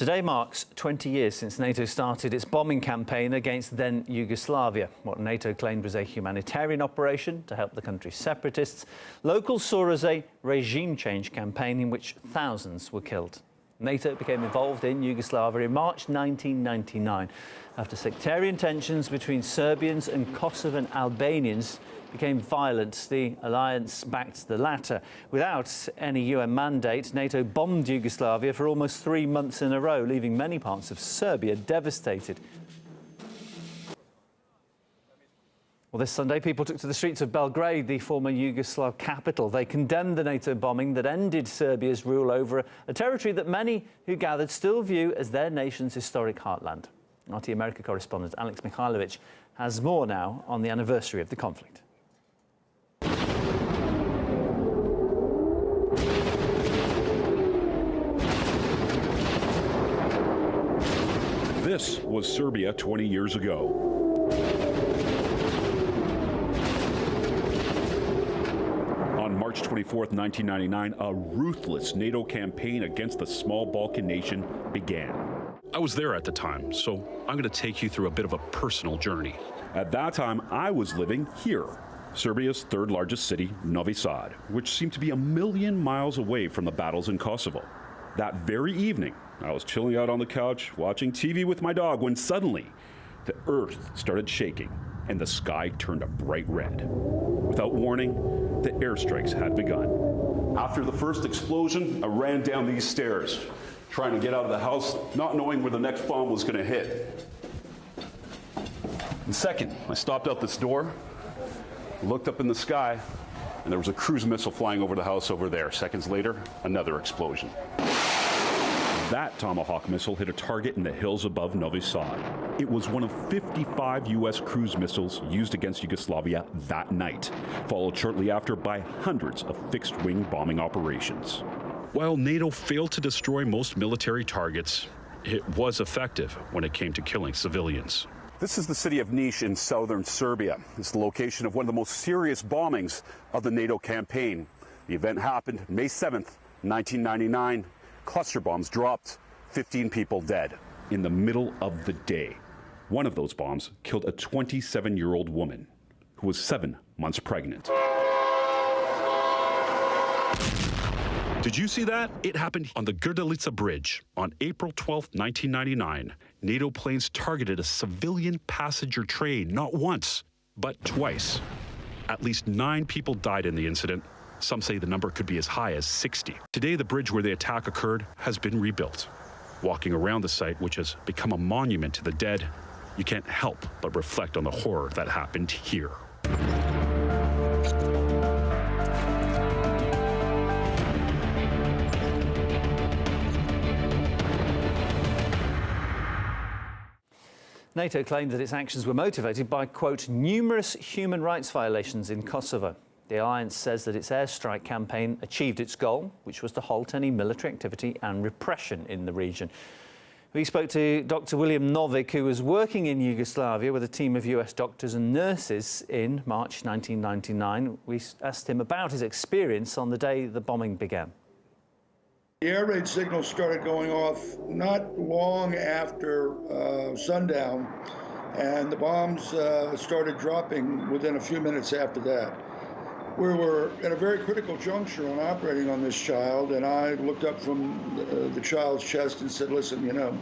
Today marks 20 years since NATO started its bombing campaign against then Yugoslavia. What NATO claimed was a humanitarian operation to help the country's separatists, locals saw as a regime change campaign in which thousands were killed. NATO became involved in Yugoslavia in March 1999 after sectarian tensions between Serbians and Kosovan Albanians became violent. The alliance backed the latter. Without any UN mandate, NATO bombed Yugoslavia for almost 3 months in a row, leaving many parts of Serbia devastated. Well, this Sunday, people took to the streets of Belgrade, the former Yugoslav capital. They condemned the NATO bombing that ended Serbia's rule over a territory that many who gathered still view as their nation's historic heartland. RT America correspondent Alex Mikhailovich has more now on the anniversary of the conflict. This was Serbia 20 years ago. On March 24th, 1999, a ruthless NATO campaign against the small Balkan nation began. I was there at the time, so I'm going to take you through a bit of a personal journey. At that time, I was living here, Serbia's third largest city, Novi Sad, which seemed to be 1 million miles away from the battles in Kosovo. That very evening, I was chilling out on the couch, watching TV with my dog, when suddenly the earth started shaking and the sky turned a bright red. Without warning, the airstrikes had begun. After the first explosion, I ran down these stairs, trying to get out of the house, not knowing where the next bomb was going to hit. And second, I stopped out this door, looked up in the sky, and there was a cruise missile flying over the house over there. Seconds later, another explosion. That Tomahawk missile hit a target in the hills above Novi Sad. It was one of 55 U.S. cruise missiles used against Yugoslavia that night, followed shortly after by hundreds of fixed-wing bombing operations. While NATO failed to destroy most military targets, it was effective when it came to killing civilians. This is the city of Niš in southern Serbia. It's the location of one of the most serious bombings of the NATO campaign. The event happened May 7th, 1999. Cluster bombs dropped, 15 people dead. In the middle of the day, one of those bombs killed a 27-year-old woman who was 7 months pregnant. Did you see that? It happened on the Grdelica Bridge. On April 12, 1999, NATO planes targeted a civilian passenger train not once, but twice. At least 9 people died in the incident. Some say the number could be as high as 60. Today, the bridge where the attack occurred has been rebuilt. Walking around the site, which has become a monument to the dead, you can't help but reflect on the horror that happened here. NATO claimed that its actions were motivated by, quote, numerous human rights violations in Kosovo. The alliance says that its airstrike campaign achieved its goal, which was to halt any military activity and repression in the region. We spoke to Dr. William Novick, who was working in Yugoslavia with a team of US doctors and nurses in March 1999. We asked him about his experience on the day the bombing began. The air raid signals started going off not long after sundown, and the bombs started dropping within a few minutes after that. We were at a very critical juncture on operating on this child, and I looked up from the child's chest and said, listen, you know,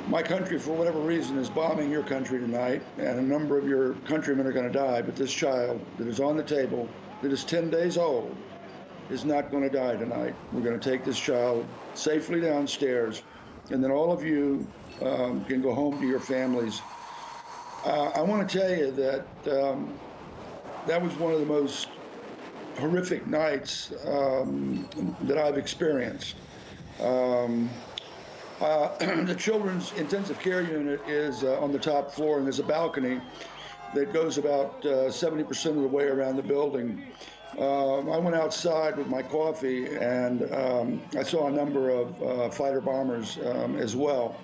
my country, for whatever reason, is bombing your country tonight, and a number of your countrymen are going to die, but this child that is on the table, that is 10 days old, is not going to die tonight. We're going to take this child safely downstairs, and then all of you can go home to your families. I want to tell you that that was one of the most horrific nights that I've experienced. The children's intensive care unit is on the top floor, and there's a balcony that goes about 70% of the way around the building. I went outside with my coffee, and I saw a number of fighter bombers as well.